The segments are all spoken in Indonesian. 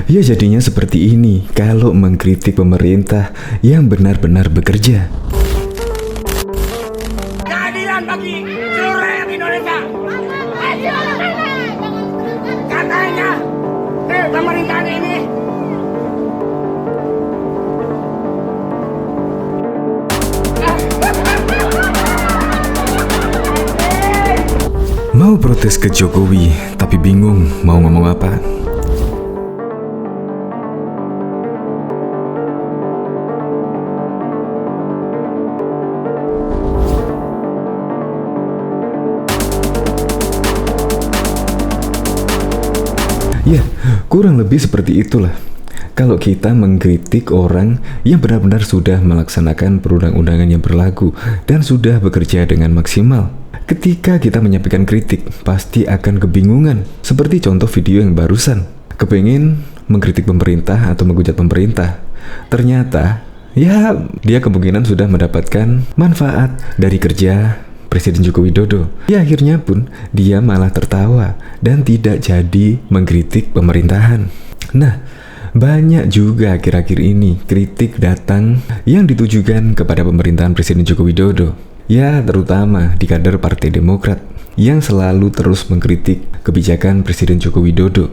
Ya jadinya seperti ini kalau mengkritik pemerintah yang benar-benar bekerja. Keadilan bagi seluruh rakyat Indonesia. Katanya pemerintahan ini mau protes ke Jokowi, tapi bingung mau ngomong apa. Ya, kurang lebih seperti itulah. Kalau kita mengkritik orang yang benar-benar sudah melaksanakan perundang-undangan yang berlaku dan sudah bekerja dengan maksimal. Ketika kita menyampaikan kritik, pasti akan kebingungan. Seperti contoh video yang barusan. Kepengen mengkritik pemerintah atau menghujat pemerintah. Ternyata, ya dia kemungkinan sudah mendapatkan manfaat dari kerja Presiden Joko Widodo. Ya akhirnya pun dia malah tertawa dan tidak jadi mengkritik pemerintahan. Nah, banyak juga akhir-akhir ini kritik datang yang ditujukan kepada pemerintahan Presiden Joko Widodo. Ya terutama di kader Partai Demokrat yang selalu terus mengkritik kebijakan Presiden Joko Widodo.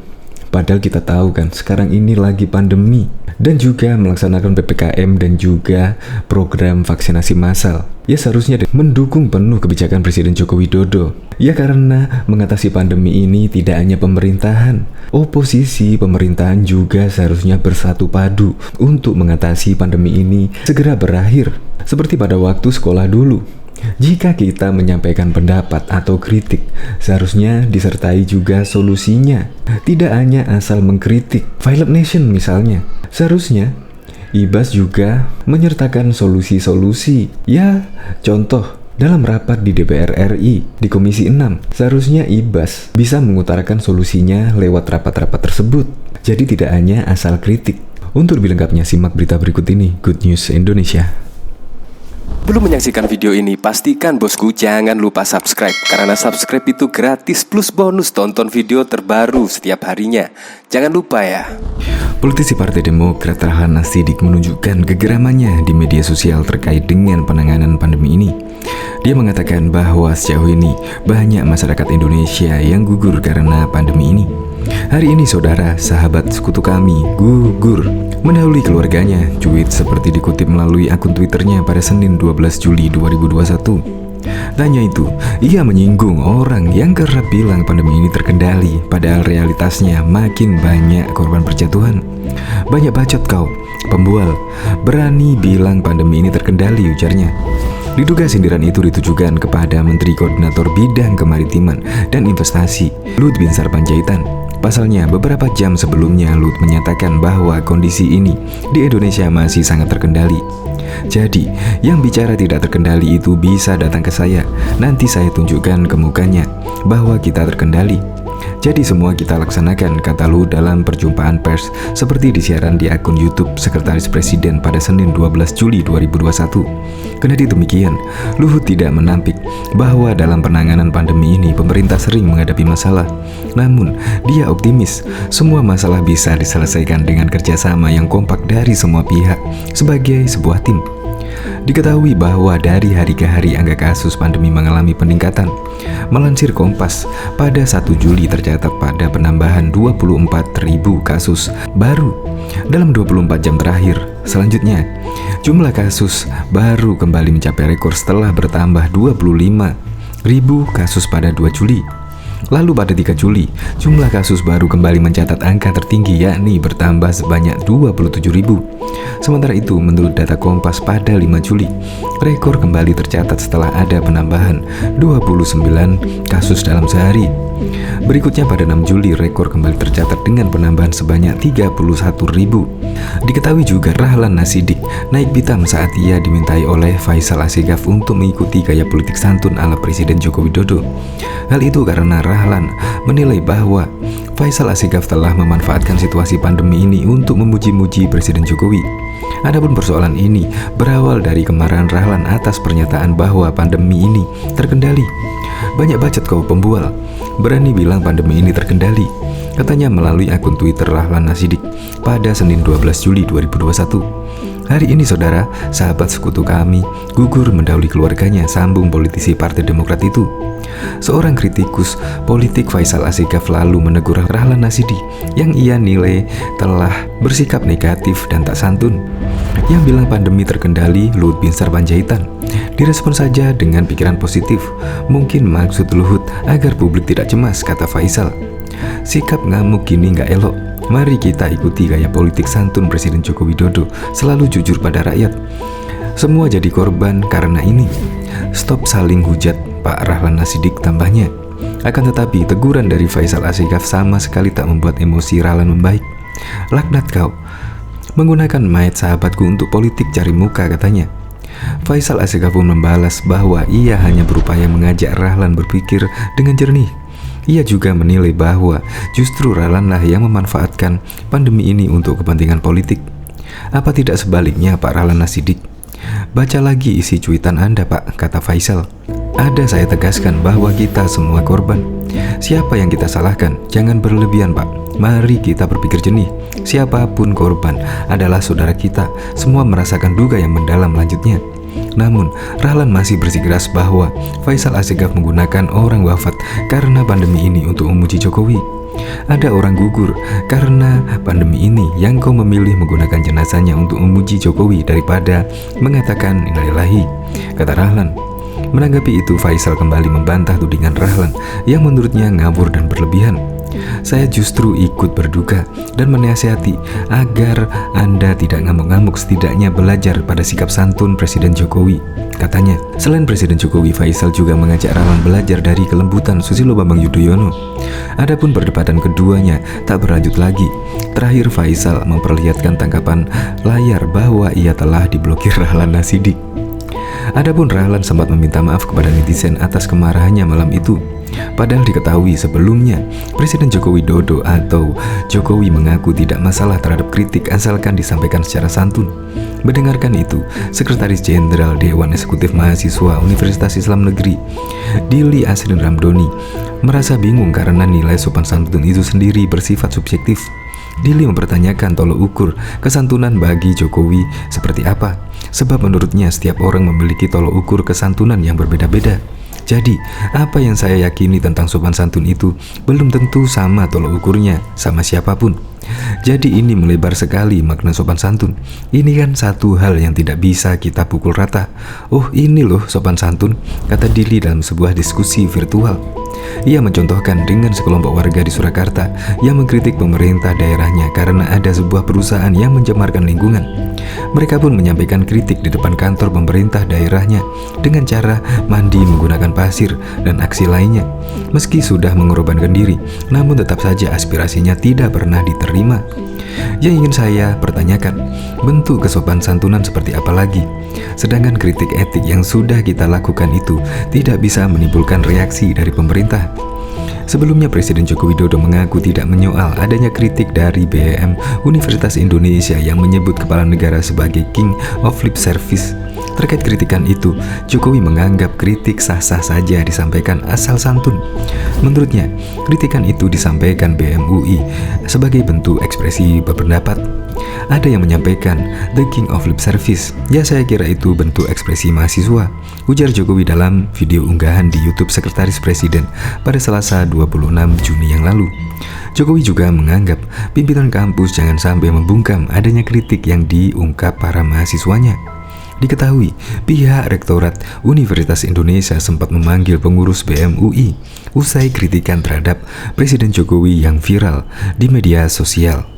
Padahal kita tahu kan sekarang ini lagi pandemi dan juga melaksanakan PPKM dan juga program vaksinasi massal. Ya seharusnya mendukung penuh kebijakan Presiden Joko Widodo. Ya karena mengatasi pandemi ini tidak hanya pemerintahan, oposisi pemerintahan juga seharusnya bersatu padu untuk mengatasi pandemi ini segera berakhir. Seperti pada waktu sekolah dulu. Jika kita menyampaikan pendapat atau kritik, seharusnya disertai juga solusinya. Tidak hanya asal mengkritik. Violet Nation misalnya, seharusnya Ibas juga menyertakan solusi-solusi. Ya, contoh dalam rapat di DPR RI di Komisi 6, seharusnya Ibas bisa mengutarakan solusinya lewat rapat-rapat tersebut. Jadi tidak hanya asal kritik. Untuk lebih lengkapnya simak berita berikut ini, Good News Indonesia. Belum menyaksikan video ini, pastikan bosku jangan lupa subscribe. Karena subscribe itu gratis plus bonus tonton video terbaru setiap harinya. Jangan lupa ya. Politisi Partai Demokrat Rahlan Nasidik menunjukkan kegeramannya di media sosial terkait dengan penanganan pandemi ini. Dia mengatakan bahwa sejauh ini banyak masyarakat Indonesia yang gugur karena pandemi ini. Hari ini saudara, sahabat sekutu kami gugur mendahului keluarganya. Cuit seperti dikutip melalui akun Twitternya pada Senin 12 Juli 2021. Tanya itu, ia menyinggung orang yang kerap bilang pandemi ini terkendali, padahal realitasnya makin banyak korban berjatuhan. Banyak bacot kau, pembual, berani bilang pandemi ini terkendali, ujarnya. Diduga sindiran itu ditujukan kepada Menteri Koordinator Bidang Kemaritiman dan Investasi, Luhut Binsar Panjaitan. Pasalnya, beberapa jam sebelumnya Luhut menyatakan bahwa kondisi ini di Indonesia masih sangat terkendali. Jadi, yang bicara tidak terkendali itu bisa datang ke saya. Nanti saya tunjukkan ke mukanya bahwa kita terkendali. Jadi semua kita laksanakan, kata Luhut dalam perjumpaan pers seperti disiaran di akun YouTube Sekretaris Presiden pada Senin 12 Juli 2021. Kendati demikian, Luhut tidak menampik bahwa dalam penanganan pandemi ini pemerintah sering menghadapi masalah. Namun, dia optimis semua masalah bisa diselesaikan dengan kerjasama yang kompak dari semua pihak sebagai sebuah tim. Diketahui bahwa dari hari ke hari angka kasus pandemi mengalami peningkatan. Melansir Kompas, pada 1 Juli tercatat pada penambahan 24.000 kasus baru dalam 24 jam terakhir. Selanjutnya, jumlah kasus baru kembali mencapai rekor setelah bertambah 25.000 kasus pada 2 Juli. Lalu pada 3 Juli, jumlah kasus baru kembali mencatat angka tertinggi yakni bertambah sebanyak 27.000. Sementara itu, menurut data Kompas pada 5 Juli, rekor kembali tercatat setelah ada penambahan 29 kasus dalam sehari. Berikutnya pada 6 Juli, rekor kembali tercatat dengan penambahan sebanyak 31.000. Diketahui juga Rahlan Nasidik naik pitam saat ia dimintai oleh Faisal Assegaf untuk mengikuti gaya politik santun ala Presiden Joko Widodo. Hal itu karena Rahlan menilai bahwa Faisal Assegaf telah memanfaatkan situasi pandemi ini untuk memuji-muji Presiden Jokowi. Adapun persoalan ini berawal dari kemarahan Rahlan atas pernyataan bahwa pandemi ini terkendali. Banyak bacot kau pembual, berani bilang pandemi ini terkendali, katanya melalui akun Twitter Rahlan Nasidik pada Senin 12 Juli 2021. Hari ini saudara, sahabat sekutu kami gugur mendahului keluarganya, sambung politisi Partai Demokrat itu. Seorang kritikus politik Faisal Assegaf lalu menegur Rahlan Nasidik yang ia nilai telah bersikap negatif dan tak santun. Yang bilang pandemi terkendali Luhut Binsar Panjaitan direspon saja dengan pikiran positif. Mungkin maksud Luhut agar publik tidak cemas, kata Faisal. Sikap ngamuk gini nggak elok. Mari kita ikuti gaya politik santun Presiden Joko Widodo, selalu jujur pada rakyat. Semua jadi korban karena ini. Stop saling hujat, Pak Rahlan Nasidik, tambahnya. Akan tetapi teguran dari Faisal Assegaf sama sekali tak membuat emosi Rahlan membaik. Laknat kau, menggunakan mayat sahabatku untuk politik cari muka, katanya. Faisal Assegaf pun membalas bahwa ia hanya berupaya mengajak Rahlan berpikir dengan jernih. Ia juga menilai bahwa justru Rahlanlah yang memanfaatkan pandemi ini untuk kepentingan politik. Apa tidak sebaliknya, Pak Rahlan Nasidik? Baca lagi isi cuitan Anda, Pak, kata Faisal. Ada saya tegaskan bahwa kita semua korban. Siapa yang kita salahkan? Jangan berlebihan, Pak. Mari kita berpikir jernih. Siapapun korban adalah saudara kita. Semua merasakan duka yang mendalam, lanjutnya. Namun, Rahlan masih bersikeras bahwa Faisal Assegaf menggunakan orang wafat karena pandemi ini untuk memuji Jokowi. Ada orang gugur karena pandemi ini yang kau memilih menggunakan jenazahnya untuk memuji Jokowi daripada mengatakan innalillahi, kata Rahlan. Menanggapi itu, Faisal kembali membantah tudingan Rahlan yang menurutnya ngawur dan berlebihan. Saya justru ikut berduka dan menasihati agar Anda tidak ngamuk-ngamuk, setidaknya belajar pada sikap santun Presiden Jokowi, katanya. Selain Presiden Jokowi, Faisal juga mengajak Rahlan belajar dari kelembutan Susilo Bambang Yudhoyono. Adapun perdebatan keduanya tak berlanjut lagi. Terakhir, Faisal memperlihatkan tangkapan layar bahwa ia telah diblokir Rahlan Nasidik. Adapun Rahlan sempat meminta maaf kepada netizen atas kemarahannya malam itu. Padahal diketahui sebelumnya Presiden Joko Widodo atau Jokowi mengaku tidak masalah terhadap kritik asalkan disampaikan secara santun. Mendengarkan itu, Sekretaris Jenderal Dewan Eksekutif Mahasiswa Universitas Islam Negeri Dili Asrin Ramdhani merasa bingung karena nilai sopan santun itu sendiri bersifat subjektif. Dili mempertanyakan tolok ukur kesantunan bagi Jokowi seperti apa, sebab menurutnya setiap orang memiliki tolok ukur kesantunan yang berbeda-beda. Jadi, apa yang saya yakini tentang sopan santun itu belum tentu sama tolok ukurnya sama siapapun. Jadi ini melebar sekali makna sopan santun. Ini kan satu hal yang tidak bisa kita pukul rata. Oh, ini loh sopan santun, kata Dili dalam sebuah diskusi virtual. Ia mencontohkan dengan sekelompok warga di Surakarta yang mengkritik pemerintah daerahnya karena ada sebuah perusahaan yang mencemarkan lingkungan. Mereka pun menyampaikan kritik di depan kantor pemerintah daerahnya dengan cara mandi menggunakan pasir dan aksi lainnya. Meski sudah mengorbankan diri, namun tetap saja aspirasinya tidak pernah diterima. Yang ingin saya pertanyakan, bentuk kesopan santunan seperti apa lagi? Sedangkan kritik etik yang sudah kita lakukan itu tidak bisa menimbulkan reaksi dari pemerintah. Sebelumnya Presiden Joko Widodo mengaku tidak menyoal adanya kritik dari BEM Universitas Indonesia yang menyebut kepala negara sebagai King of Lip Service. Terkait kritikan itu, Jokowi menganggap kritik sah-sah saja disampaikan asal santun. Menurutnya, kritikan itu disampaikan BMUI sebagai bentuk ekspresi berpendapat. Ada yang menyampaikan The King of Lip Service. Ya, saya kira itu bentuk ekspresi mahasiswa, ujar Jokowi dalam video unggahan di YouTube Sekretaris Presiden pada Selasa 26 Juni yang lalu. Jokowi juga menganggap pimpinan kampus jangan sampai membungkam adanya kritik yang diungkap para mahasiswanya. Diketahui, pihak Rektorat Universitas Indonesia sempat memanggil pengurus BMUI usai kritikan terhadap Presiden Jokowi yang viral di media sosial.